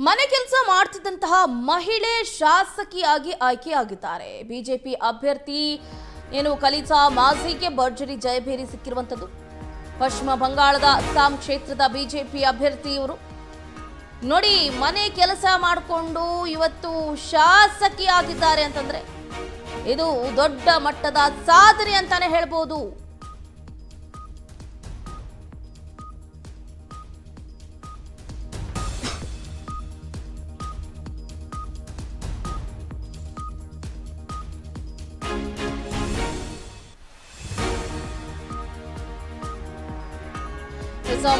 ಮನೆ ಕೆಲಸ ಮಾಡ್ತಿದ್ದಂತಹ ಮಹಿಳೆ ಶಾಸಕಿಯಾಗಿ ಆಯ್ಕೆಯಾಗಿದ್ದಾರೆ. ಬಿಜೆಪಿ ಅಭ್ಯರ್ಥಿ ಕಲಿತಾ ಮಾಝಿಗೆ ಭರ್ಜರಿ ಜಯಭೇರಿ ಸಿಕ್ಕಿರುವಂತದ್ದು. ಪಶ್ಚಿಮ ಬಂಗಾಳದ ಅಸ್ಸಾಂ ಕ್ಷೇತ್ರದ ಬಿಜೆಪಿ ಅಭ್ಯರ್ಥಿ ಇವರು ನೋಡಿ, ಮನೆ ಕೆಲಸ ಮಾಡಿಕೊಂಡು ಇವತ್ತು ಶಾಸಕಿಯಾಗಿದ್ದಾರೆ ಅಂತಂದ್ರೆ ಇದು ದೊಡ್ಡ ಮಟ್ಟದ ಸಾಧನೆ ಅಂತಾನೆ ಹೇಳ್ಬೋದು.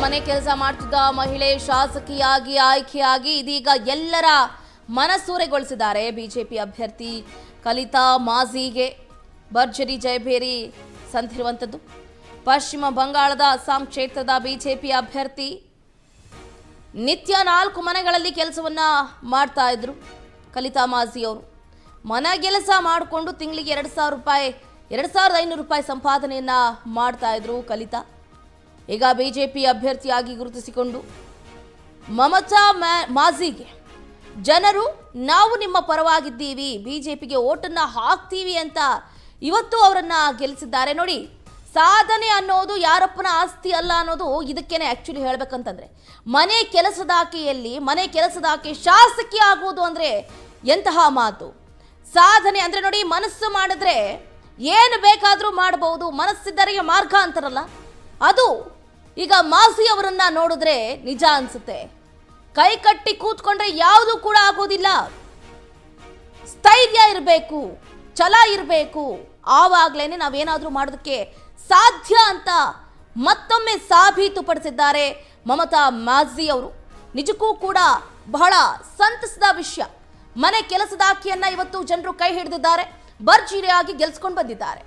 ಮನೆ ಕೆಲಸ ಮಾಡ್ತಿದ್ದ ಮಹಿಳೆ ಶಾಸಕಿಯಾಗಿ ಆಯ್ಕೆಯಾಗಿ ಇದೀಗ ಎಲ್ಲರ ಮನಸೂರೆಗೊಳಿಸಿದ್ದಾರೆ. ಬಿಜೆಪಿ ಅಭ್ಯರ್ಥಿ ಕಲಿತಾ ಮಾಝಿಗೆ ಭರ್ಜರಿ ಜಯಭೇರಿ ಸಂದಿರುವಂಥದ್ದು. ಪಶ್ಚಿಮ ಬಂಗಾಳದ ಅಸ್ಸಾಂ ಕ್ಷೇತ್ರದ ಬಿಜೆಪಿ ಅಭ್ಯರ್ಥಿ ನಿತ್ಯ 4 ಮನೆಗಳಲ್ಲಿ ಕೆಲಸವನ್ನ ಮಾಡ್ತಾ ಇದ್ರು. ಕಲಿತಾ ಮಾಝಿ ಅವರು ಮನೆ ಕೆಲಸ ಮಾಡಿಕೊಂಡು ತಿಂಗಳಿಗೆ 2,000 ರೂಪಾಯಿ 2,500 ರೂಪಾಯಿ ಸಂಪಾದನೆಯನ್ನ ಮಾಡ್ತಾ ಇದ್ರು ಕಲಿತಾ. ಈಗ ಬಿಜೆಪಿ ಅಭ್ಯರ್ಥಿಯಾಗಿ ಗುರುತಿಸಿಕೊಂಡು ಮಮತಾ ಮಾಝಿಗೆ ಜನರು ನಾವು ನಿಮ್ಮ ಪರವಾಗಿದ್ದೀವಿ, ಬಿಜೆಪಿಗೆ ಓಟನ್ನ ಹಾಕ್ತೀವಿ ಅಂತ ಇವತ್ತು ಅವರನ್ನ ಗೆಲ್ಲಿಸಿದ್ದಾರೆ. ನೋಡಿ, ಸಾಧನೆ ಅನ್ನೋದು ಯಾರಪ್ಪನ ಆಸ್ತಿ ಅಲ್ಲ ಅನ್ನೋದು ಇದಕ್ಕೇನೆ ಆಕ್ಚುಲಿ ಹೇಳ್ಬೇಕಂತಂದ್ರೆ, ಮನೆ ಕೆಲಸದಾಕೆ ಶಾಸಕಿ ಆಗುವುದು ಅಂದ್ರೆ ಎಂತಹ ಮಾತು. ಸಾಧನೆ ಅಂದ್ರೆ ನೋಡಿ, ಮನಸ್ಸು ಮಾಡಿದ್ರೆ ಏನು ಬೇಕಾದ್ರೂ ಮಾಡಬಹುದು, ಮನಸ್ಸಿದ್ದರಿಗೆ ಮಾರ್ಗ ಅಂತಾರಲ್ಲ, ಅದು ಈಗ ಮಾಝಿ ಅವರನ್ನ ನೋಡಿದ್ರೆ ನಿಜ ಅನ್ಸುತ್ತೆ. ಕೈ ಕಟ್ಟಿ ಕೂತ್ಕೊಂಡ್ರೆ ಯಾವುದು ಕೂಡ ಆಗೋದಿಲ್ಲ. ಸ್ಥೈರ್ಯ ಇರಬೇಕು, ಛಲ ಇರಬೇಕು, ಆವಾಗ್ಲೇನೆ ನಾವೇನಾದ್ರೂ ಮಾಡೋದಕ್ಕೆ ಸಾಧ್ಯ ಅಂತ ಮತ್ತೊಮ್ಮೆ ಸಾಬೀತುಪಡಿಸಿದ್ದಾರೆ ಮಮತಾ ಮಾಝಿ ಅವರು. ನಿಜಕ್ಕೂ ಕೂಡ ಬಹಳ ಸಂತಸದ ವಿಷಯ. ಮನೆ ಕೆಲಸದ ಆಕೆಯನ್ನ ಇವತ್ತು ಜನರು ಕೈ ಹಿಡಿದಿದ್ದಾರೆ, ಭರ್ಜರಿಯಾಗಿ ಗೆಲ್ಸ್ಕೊಂಡು ಬಂದಿದ್ದಾರೆ.